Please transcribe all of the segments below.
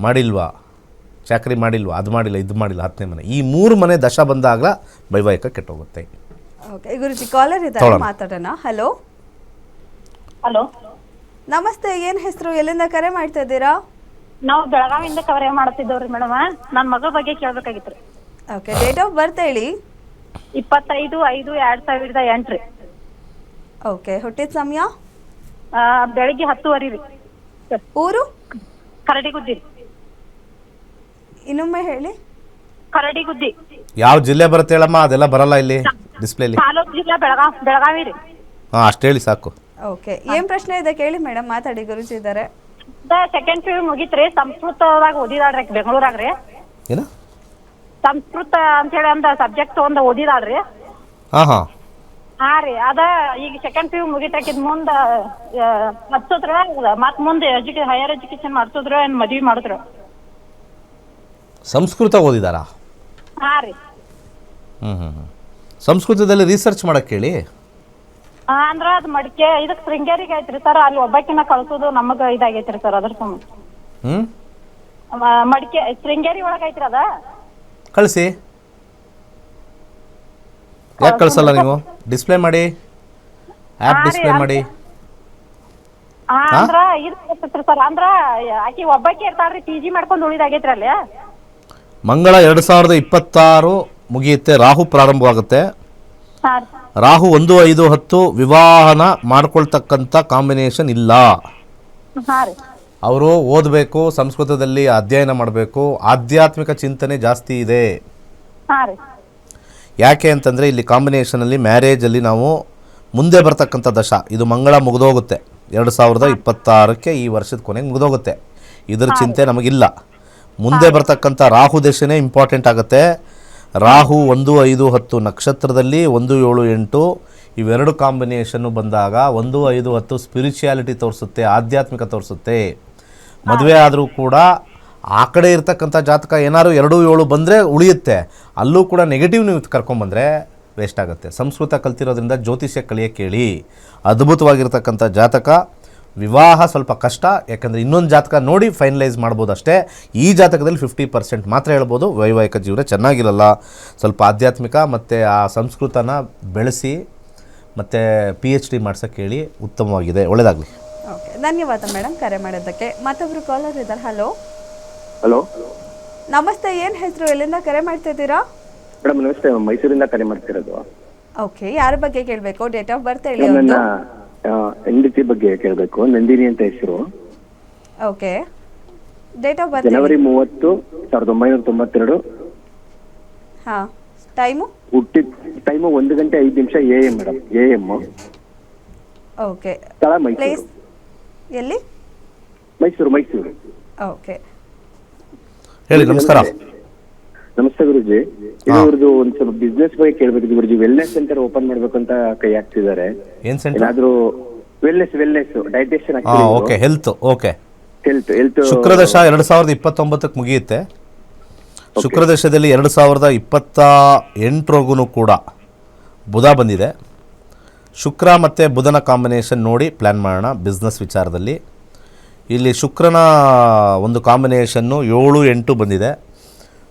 ಮಾಡಿಲ್ವಾ, ಚಾಕರಿ ಮಾಡಿಲ್ವಾ, ಅದು ಮಾಡಿಲ್ಲ, ಇದು ಮಾಡಿಲ್ಲ, 10ನೇ ಮನೆ. ಈ 3 ಮನೆ ದಶ ಬಂದಾಗ ವೈವಾಹಿಕ ಕೆಟ್ಟೋಗುತ್ತೆ. ಓಕೆ ಗುರುಜಿ, ಕಾಲರ್ ಇದ್ದಾರೆ, ಮಾತಾಡೋಣ. ಹಲೋ ಹಲೋ, ನಮಸ್ತೆ. ಏನು ಹೆಸರು, ಎಲ್ಲಿಂದ ಕರೆ ಮಾಡ್ತಾ ಇದ್ದೀರಾ? ನಾವು ಬೆಳಗಾವಿಯಿಂದ ಕವರ್ ಮಾಡ್ತಿದ್ದೇವ್ರಿ ಮೇಡಮ್. ನನ್ನ ಮಗಳ ಬಗ್ಗೆ ಕೇಳ್ಬೇಕಾಗಿತ್ತು. ಓಕೆ, ಡೇಟ್ ಆಫ್ ಬರ್ತ್ ಹೇಳಿ. 25/5/2008 ರೀ. ಓಕೆ, ಹುಟ್ಟಿದ ಸಮಯ? ಬೆಳಿಗ್ಗೆ 10:30 ರೀ. ಊರು? ಕರಡಿಗುದ್ದಿ. ಇನ್ನೊಮ್ಮೆ ಹೇಳಿ. ಕರಡಿಗುದ್ದಿ. ಯಾವ ಜಿಲ್ಲೆ ಬರುತ್ತೆ ಹೇಳಮ್ಮ? ಅದೆಲ್ಲ ಬರಲ್ಲ ಇಲ್ಲಿ ಡಿಸ್ಪ್ಲೇಲಿ. ತಾಲೂಕು ಜಿಲ್ಲಾ ಬೆಳಗಾವಿ ರೀ. ಹಾಂ, ಅಷ್ಟು ಹೇಳಿ ಸಾಕು. ಓಕೆ, ಏನು ಪ್ರಶ್ನೆ ಇದೆ ಕೇಳಿ ಮೇಡಮ್, ಮಾತಾಡಿ. ಗುರುಜಿ ಇದ್ದಾರೆ. Second PU ಮುಗಿತ್ರಿ. ಸಂಸ್ಕೃತದಾಗ ಓದಿದಾಳ್ರಿ ಬೆಂಗಳೂರಾಗ್ರಿ. ಏನು ಸಂಸ್ಕೃತ ಅಂತೇಳಿ ಒಂದು ಸಬ್ಜೆಕ್ಟ್ ಒಂದು ಓದಿದಾಳ್ರಿ. ಹಾಂ ಹಾ ರೀ, ಅದ ಈಗ ಸೆಕೆಂಡ್ PU ಮುಗಿತಾಕಿದ್ ಮುಂದ ಹಚ್ಚೋದ್ರ ಮತ್ ಮುಂದೆ ಹೈಯರ್ ಎಜುಕೇಶನ್ ಮಾಡ್ಸೋದ್ರ ಏನ್ ಮದ್ವಿ ಮಾಡಿದ್ರ? ಸಂಸ್ಕೃತ ಓದಿದಾರಾ? ಹಾ ರೀ. ಸಂಸ್ಕೃತದಲ್ಲಿ ರಿಸರ್ಚ್ ಮಾಡಕ್ಕೆ ಹೇಳಿ. ಅಂದ್ರ ಅದ್ ಮಡಿಕೆ ಇದಕ್ ಶೃಂಗೇರಿಗೆ ಐತ್ರಿ ಸರ್. ಅಲ್ಲಿ ಒಬ್ಬಾಕಿನ ಕಳ್ಸೋದು ನಮಗ ಇದಾಗೈತ್ರಿ ಸರ್. ಅದ್ರ ಸಂಬಂಧ ಮಡಿಕೆ ಶೃಂಗೇರಿ ಒಳಗ ಐತ್ರಿ ಅದ. ಕಳಿಸಿ. ಯಾಕೆ ಕಳ್ಸಲ್ಲ ನೀವು? ಡಿಸ್ಪ್ಲೇ ಮಾಡಿ, ಆ್ಯಪ್ ಡಿಸ್ಪ್ಲೇ ಮಾಡಿ. ಅಂದ್ರ ಇದು ಸರ್, ಅಂದ್ರ ಆಕಿ ಒಬ್ಬಾಕಿ ಇರ್ತಾಳ್ರಿ, PG ಮಾಡ್ಕೊಂಡು ಉಳಿದಾಗೈತ್ರಿ ಅಲ್ಲಿ. ಮಂಗಳ 2026 ಮುಗಿಯುತ್ತೆ, ರಾಹು ಪ್ರಾರಂಭವಾಗುತ್ತೆ. ರಾಹು 1, 5, 10 ವಿವಾಹನ ಮಾಡ್ಕೊಳ್ತಕ್ಕಂಥ ಕಾಂಬಿನೇಷನ್ ಇಲ್ಲ. ಅವರು ಓದಬೇಕು, ಸಂಸ್ಕೃತದಲ್ಲಿ ಅಧ್ಯಯನ ಮಾಡಬೇಕು, ಆಧ್ಯಾತ್ಮಿಕ ಚಿಂತನೆ ಜಾಸ್ತಿ ಇದೆ. ಯಾಕೆ ಅಂತಂದರೆ ಇಲ್ಲಿ ಕಾಂಬಿನೇಷನಲ್ಲಿ ಮ್ಯಾರೇಜಲ್ಲಿ ನಾವು ಮುಂದೆ ಬರ್ತಕ್ಕಂಥ ದಶ, ಇದು ಮಂಗಳ ಮುಗಿದೋಗುತ್ತೆ 2026ಕ್ಕೆ, ಈ ವರ್ಷದ ಕೊನೆಗೆ ಮುಗಿದೋಗುತ್ತೆ. ಇದರ ಚಿಂತೆ ನಮಗಿಲ್ಲ. ಮುಂದೆ ಬರ್ತಕ್ಕಂಥ ರಾಹು ದಶೆನೇ ಇಂಪಾರ್ಟೆಂಟ್ ಆಗುತ್ತೆ. ರಾಹು 1, 5, 10 ನಕ್ಷತ್ರದಲ್ಲಿ 1, 7, 8 ಇವೆರಡು ಕಾಂಬಿನೇಷನ್ನು ಬಂದಾಗ 1, 5, 10 ಸ್ಪಿರಿಚುಯಾಲಿಟಿ ತೋರಿಸುತ್ತೆ, ಆಧ್ಯಾತ್ಮಿಕ ತೋರಿಸುತ್ತೆ. ಮದುವೆ ಆದರೂ ಕೂಡ ಆ ಕಡೆ ಇರ್ತಕ್ಕಂಥ ಜಾತಕ ಏನಾದ್ರು 2, 7 ಬಂದರೆ ಉಳಿಯುತ್ತೆ. ಅಲ್ಲೂ ಕೂಡ ನೆಗೆಟಿವ್ ನೀವು ಕರ್ಕೊಂಬಂದರೆ ವೇಸ್ಟ್ ಆಗುತ್ತೆ. ಸಂಸ್ಕೃತ ಕಲ್ತಿರೋದ್ರಿಂದ ಜ್ಯೋತಿಷ್ಯ ಕಲಿಯೋಕ್ಕೆ ಹೇಳಿ. ಅದ್ಭುತವಾಗಿರ್ತಕ್ಕಂಥ ಜಾತಕ. ವಿವಾಹ ಸ್ವಲ್ಪ ಕಷ್ಟ, ಯಾಕಂದರೆ ಇನ್ನೊಂದು ಜಾತಕ ನೋಡಿ ಫೈನಲೈಸ್ ಮಾಡ್ಬೋದು ಅಷ್ಟೇ. ಈ ಜಾತಕದಲ್ಲಿ 50% ಮಾತ್ರ ಹೇಳ್ಬೋದು. ವೈವಾಹಿಕ ಜೀವನ ಚೆನ್ನಾಗಿರಲ್ಲ. ಸ್ವಲ್ಪ ಆಧ್ಯಾತ್ಮಿಕ ಮತ್ತು ಆ ಸಂಸ್ಕೃತನ ಬೆಳೆಸಿ ಮತ್ತು PhD ಮಾಡ್ಸೋಕ್ಕೆ ಹೇಳಿ. ಉತ್ತಮವಾಗಿದೆ. ಒಳ್ಳೆಯದಾಗಲಿ. ಓಕೆ, ಧನ್ಯವಾದ ಮೇಡಮ್ ಕರೆ ಮಾಡೋದಕ್ಕೆ. ಮತ್ತೊಬ್ಬರು ಕಾಲರ್ ಇದ್ದಾರೆ. ಹಲೋ ಹಲೋ, ನಮಸ್ತೆ. ಏನು ಹೆಸರು, ಎಲ್ಲಿಂದ ಕರೆ ಮಾಡ್ತಾ ಇದ್ದೀರಾ? ಮೇಡಮ್ ನಮಸ್ತೆ, ಮೈಸೂರಿಂದ ಕರೆ ಮಾಡ್ತಿರೋದು. ಓಕೆ, ಯಾರ ಬಗ್ಗೆ ಕೇಳಬೇಕು? ಡೇಟ್ ಆಫ್ ಬರ್ತ್ ಹೇಳಿ. ನನ್ನ ಹೆಂಡತಿ ಬಗ್ಗೆ ಕೇಳಬೇಕು. ನಂದಿನಿ ಅಂತ ಹೆಸರು. ಓಕೆ, ಡೇಟ್ ಆಫ್ ಬರ್ತ್ ಜನವರಿ 30, 1992. ಹಾಂ, ಟೈಮು? ಹುಟ್ಟಿದ time 1:05 AM madam, AM. Okay, ಸ್ಥಳ ಪ್ಲೇಸ್ ಮೈಸೂರು. ಎಲ್ಲಿ? ಮೈಸೂರು. ಓಕೆ, ಹೇಳಿ. ನಮಸ್ಕಾರ. ನಮಸ್ತೆ ಗುರುಜಿ. ಇವ್ರದ್ದು ಒಂದು ಸ್ವಲ್ಪ ಬಿಸ್ನೆಸ್ ಬಗ್ಗೆ ಕೇಳ್ಬೇಕಿತ್ತು ಗುರುಜಿ. ವೆಲ್ನೆಸ್ ಸೆಂಟರ್ ಓಪನ್ ಮಾಡ್ಬೇಕು ಅಂತ ಕೈ ಹಾಕ್ತಿದ್ದಾರೆ. ಏನು ಸೆಂಟರ್? ಏನಾದ್ರೂ ವೆಲ್ನೆಸ್ ಡೈಟೇಷನ್ ಓಕೆ, ಹೆಲ್ತ್. ಓಕೆ, ಹೆಲ್ತ್ ಶುಕ್ರದಶ 2029ಕ್ಕೆ ಮುಗಿಯುತ್ತೆ. ಶುಕ್ರದಶದಲ್ಲಿ 2028ವರೆಗೂ ಕೂಡ ಬುಧ ಬಂದಿದೆ. ಶುಕ್ರ ಮತ್ತು ಬುಧನ ಕಾಂಬಿನೇಷನ್ ನೋಡಿ ಪ್ಲ್ಯಾನ್ ಮಾಡೋಣ ಬಿಸ್ನೆಸ್ ವಿಚಾರದಲ್ಲಿ. ಇಲ್ಲಿ ಶುಕ್ರನ ಒಂದು ಕಾಂಬಿನೇಷನ್ನು 7, 8 ಬಂದಿದೆ.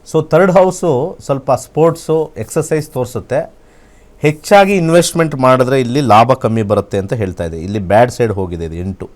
ಸೊ 3rd ಹೌಸು ಸ್ವಲ್ಪ ಸ್ಪೋರ್ಟ್ಸು, ಎಕ್ಸಸೈಸ್ ತೋರಿಸುತ್ತೆ. ಹೆಚ್ಚಾಗಿ ಇನ್ವೆಸ್ಟ್ಮೆಂಟ್ ಮಾಡಿದ್ರೆ ಇಲ್ಲಿ ಲಾಭ ಕಮ್ಮಿ ಬರುತ್ತೆ ಅಂತ ಹೇಳ್ತಾ ಇದೆ. ಇಲ್ಲಿ ಬ್ಯಾಡ್ ಸೈಡ್ ಹೋಗಿದೆ ಇದು 8.